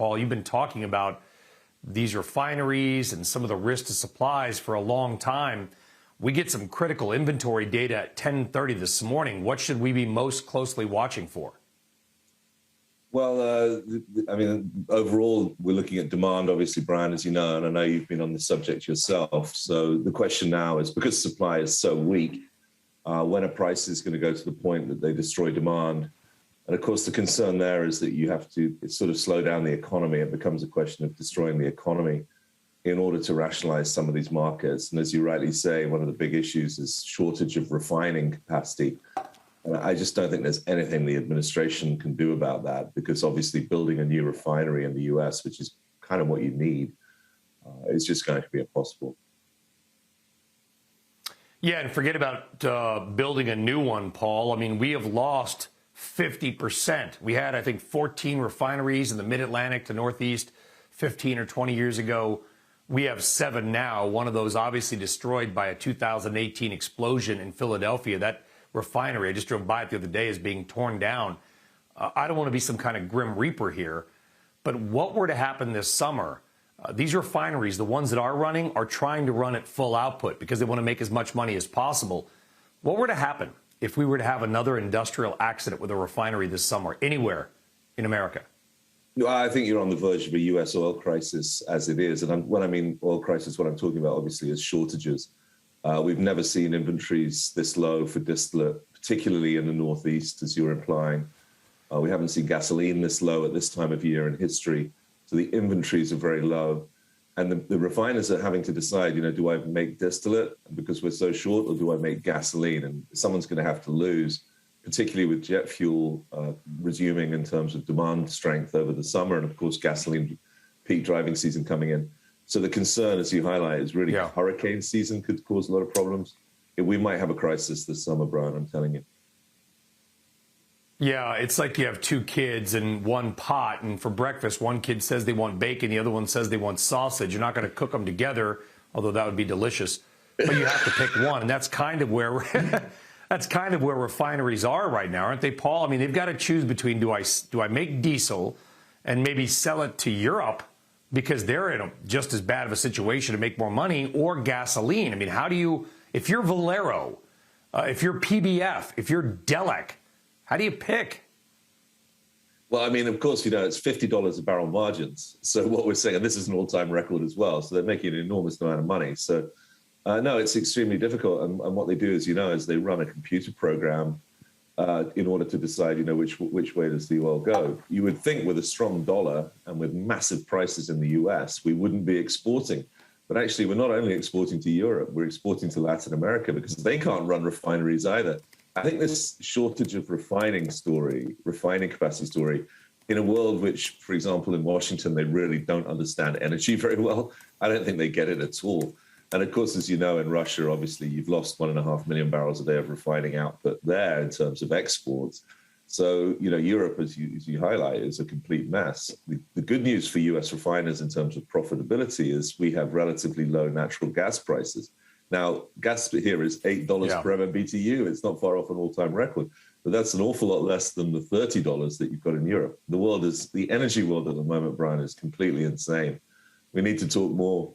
Paul, you've been talking about these refineries and some of the risk to supplies for a long time. We get some critical inventory data at 10:30 this morning. What should we be most closely watching for? Well, I mean, overall, we're looking at demand, obviously, Brian, as you know, and I know you've been on this subject yourself. So the question now is, because supply is so weak, when are prices going to go to the point that they destroy demand? And of course, the concern there is that you have to sort of slow down the economy. It becomes a question of destroying the economy in order to rationalize some of these markets. And as you rightly say, one of the big issues is shortage of refining capacity. And I just don't think there's anything the administration can do about that, because obviously building a new refinery in the US, which is kind of what you need, is just going to be impossible. Yeah, and forget about building a new one, Paul. I mean, we have lost 50%. We had, I think, 14 refineries in the mid-Atlantic to Northeast 15 or 20 years ago. We have 7 now. One of those obviously destroyed by a 2018 explosion in Philadelphia. That refinery, I just drove by it the other day, is being torn down. I don't want to be some kind of grim reaper here, but what were to happen this summer? These refineries, the ones that are running, are trying to run at full output because they want to make as much money as possible. What were to happen if we were to have another industrial accident with a refinery this summer anywhere in America? I think you're on the verge of a U.S. oil crisis as it is. And when I mean oil crisis, what I'm talking about, obviously, is shortages. We've never seen inventories this low for distillate, particularly in the Northeast, as you're implying. We haven't seen gasoline this low at this time of year in history. So the inventories are very low. And the refiners are having to decide, do I make distillate because we're so short, or do I make gasoline? And someone's going to have to lose, particularly with jet fuel resuming in terms of demand strength over the summer. And of course, gasoline peak driving season coming in. So the concern, as you highlight, is really hurricane season could cause a lot of problems. We might have a crisis this summer, Brian, I'm telling you. Yeah, it's like you have 2 kids in one pot, and for breakfast, one kid says they want bacon, the other one says they want sausage. You're not going to cook them together, although that would be delicious. But you have to pick one, and that's kind of where refineries are right now, aren't they, Paul? I mean, they've got to choose between do I make diesel and maybe sell it to Europe because they're in just as bad of a situation to make more money, or gasoline. I mean, how do you, if you're Valero, if you're PBF, if you're Delek, how do you pick? Well, I mean, of course, it's $50 a barrel margins. So what we're saying, and this is an all-time record as well, so they're making an enormous amount of money. So no, it's extremely difficult. And what they do is they run a computer program in order to decide, which way does the oil go. You would think with a strong dollar and with massive prices in the US, we wouldn't be exporting. But actually, we're not only exporting to Europe, we're exporting to Latin America because they can't run refineries either. I think this shortage of refining capacity story, in a world which, for example, in Washington, they really don't understand energy very well. I don't think they get it at all. And of course, as you know, in Russia, obviously, you've lost 1.5 million barrels a day of refining output there in terms of exports. So, Europe, as you highlight, is a complete mess. The good news for US refiners in terms of profitability is we have relatively low natural gas prices. Now, gas here is $8 per MMBTU. It's not far off an all-time record, but that's an awful lot less than the $30 that you've got in Europe. The energy world at the moment, Brian, is completely insane. We need to talk more